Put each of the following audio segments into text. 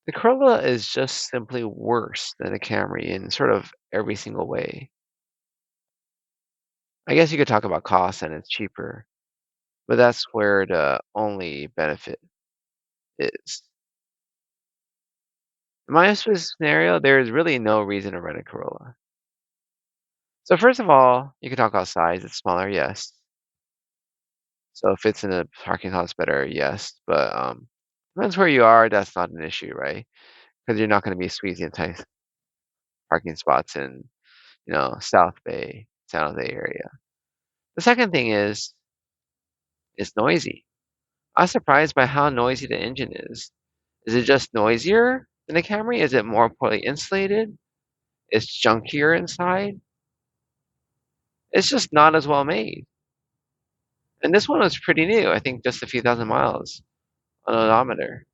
The Corolla is just simply worse than a Camry in sort of every single way. I guess you could talk about cost and it's cheaper, but that's where the only benefit is. In my specific scenario, there is really no reason to rent a Corolla. So first of all, you can talk about size. It's smaller, yes. So if it's in a parking lot, it's better, yes. But depends where you are. That's not an issue, right? Because you're not going to be squeezing tight parking spots in, South Bay, San Jose area. The second thing is it's noisy. I was surprised by how noisy the engine is. Is it just noisier than the Camry? Is it more poorly insulated? It's junkier inside? It's just not as well made. And this one was pretty new. I think just a few thousand miles on an odometer.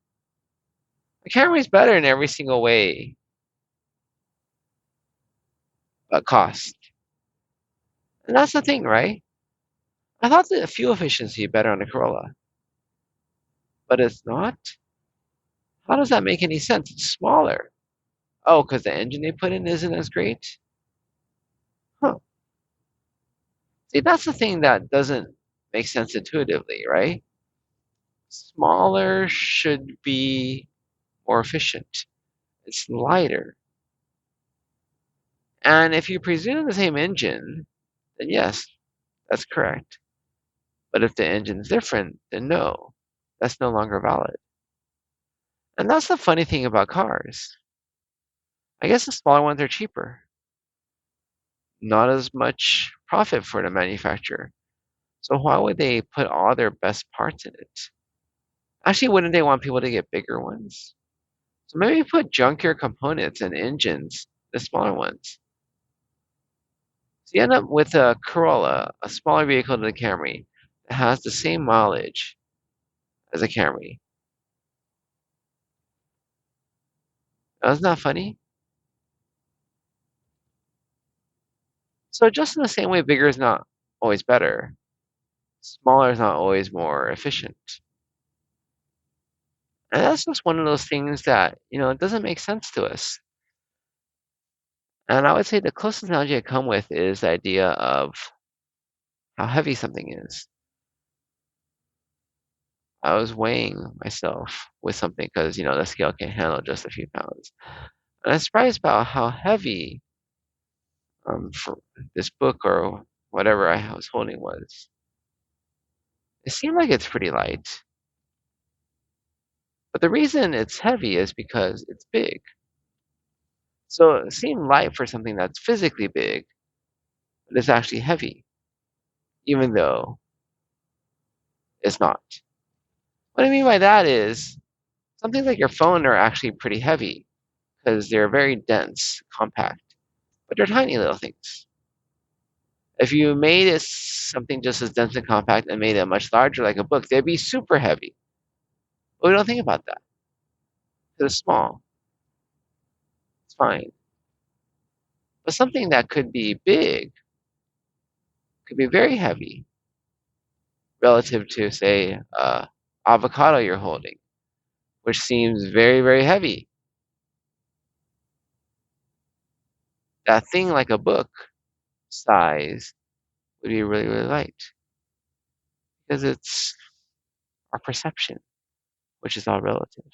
The Camry's better in every single way but cost. And that's the thing, right? I thought the fuel efficiency better on the Corolla, but it's not. How does that make any sense? It's smaller. Oh, because the engine they put in isn't as great? Huh. See, that's the thing that doesn't make sense intuitively, right? Smaller should be more efficient. It's lighter. And if you presume the same engine, then yes, that's correct. But if the engine's different, then no, that's no longer valid. And that's the funny thing about cars. I guess the smaller ones are cheaper, not as much profit for the manufacturer. So why would they put all their best parts in it? Actually, wouldn't they want people to get bigger ones? So maybe put junkier components and engines, the smaller ones. So you end up with a Corolla, a smaller vehicle than the Camry, that has the same mileage as a Camry. Now, isn't that funny? So just in the same way, bigger is not always better. Smaller is not always more efficient. And that's just one of those things that, it doesn't make sense to us. And I would say the closest analogy I come with is the idea of how heavy something is. I was weighing myself with something because, the scale can handle just a few pounds. And I'm surprised about how heavy for this book or whatever I was holding was. It seemed like it's pretty light. But the reason it's heavy is because it's big. So it seemed light for something that's physically big, but it's actually heavy, even though it's not. What I mean by that is some things like your phone are actually pretty heavy because they're very dense, compact, but they're tiny little things. If you made it something just as dense and compact and made it much larger, like a book, they'd be super heavy. But we don't think about that. 'Cause it's small. It's fine. But something that could be big could be very heavy relative to, say, avocado you're holding, which seems very, very heavy. That thing like a book size would be really, really light because it's our perception, which is all relative.